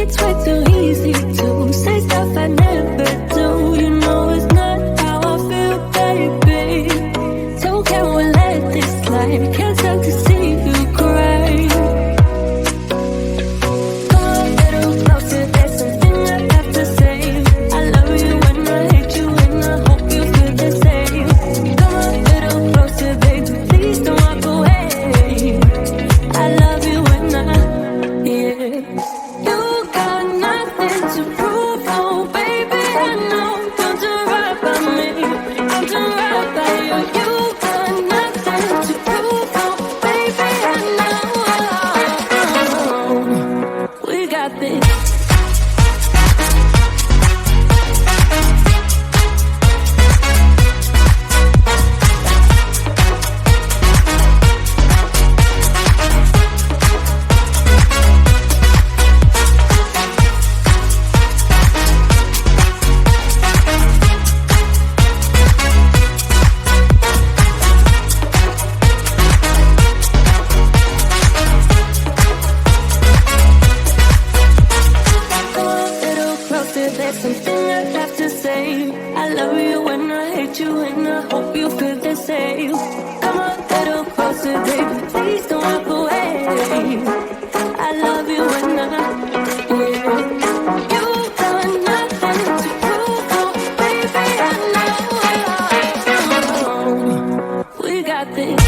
It's way too easy to say stuff I never do. You know it's not how I feel, baby. So can we let this slide? Can't stand to see you cry. Come a little closer, there's something I have to say. I love you and I hate you and I hope you feel the same. Come a little closer, baby, please don't walk away. I love you and yeah. You got nothing to prove, oh baby, I know. Don't you right by me, don't you right by you. You got nothing to prove, oh baby, I know. We got this. There's something I have to say. I love you and I hate you and I hope you feel the same. Come a little closer, baby, please don't walk away. I love you and yeah. You got nothing to prove, oh baby, I know. We got this.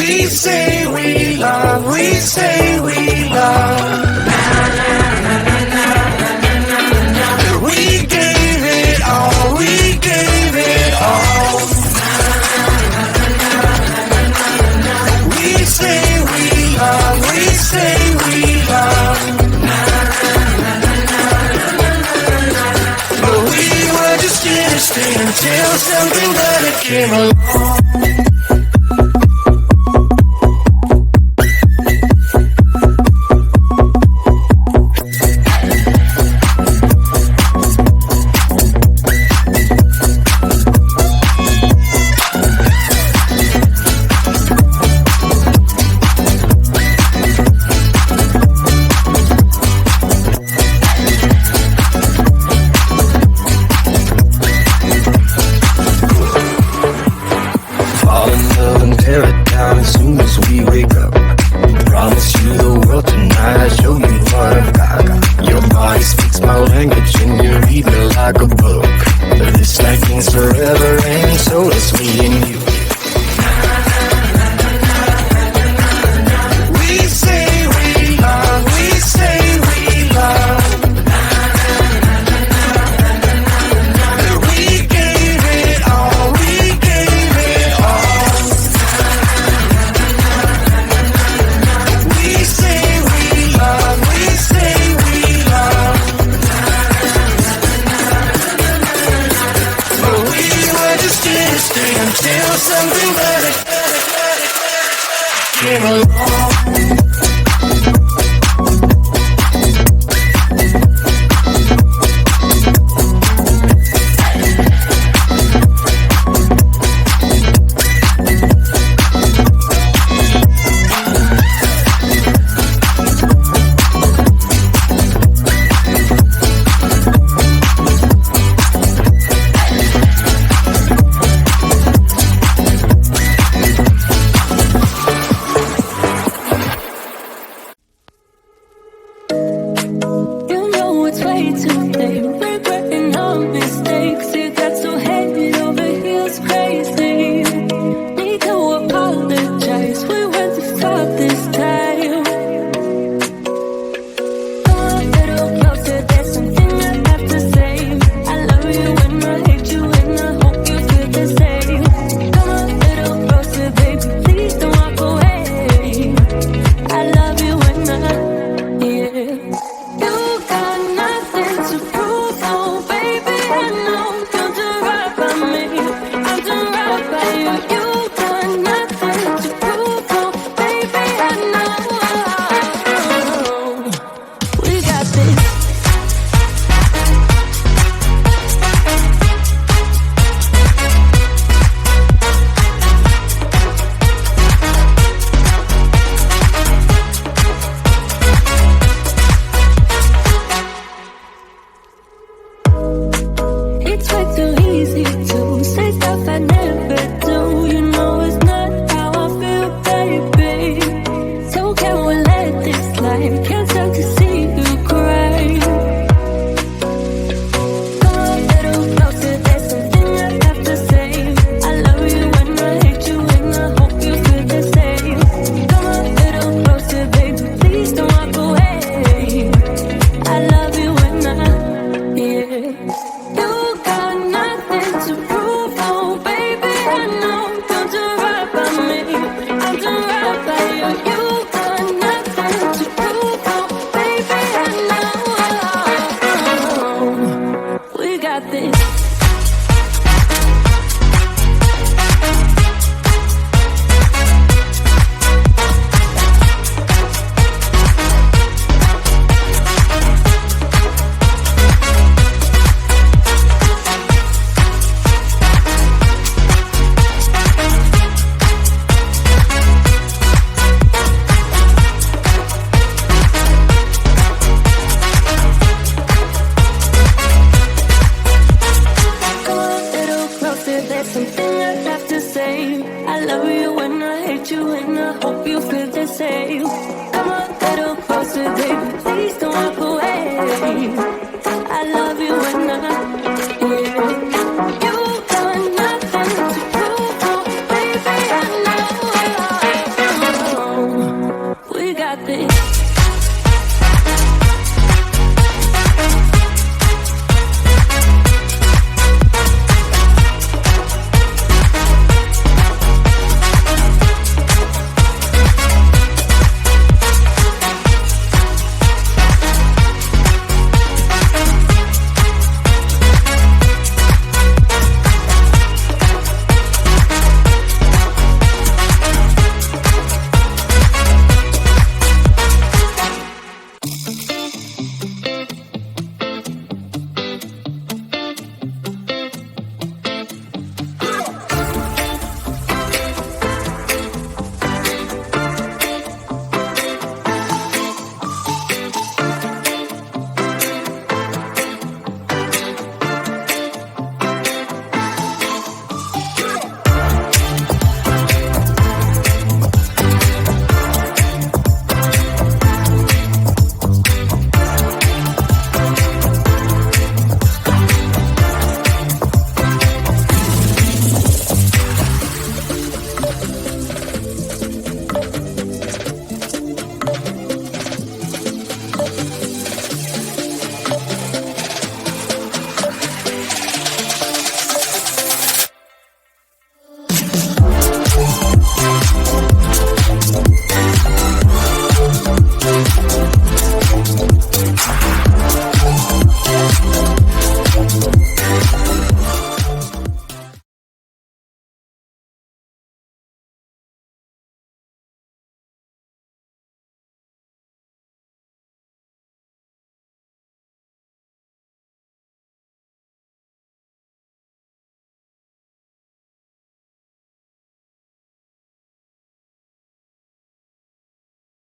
We say we love, we say we love. We gave it all, we gave it all. We say we love, we say we love. But we were just innocent until something better came along. hope you feel the same. Come a little closer, baby, please don't walk away.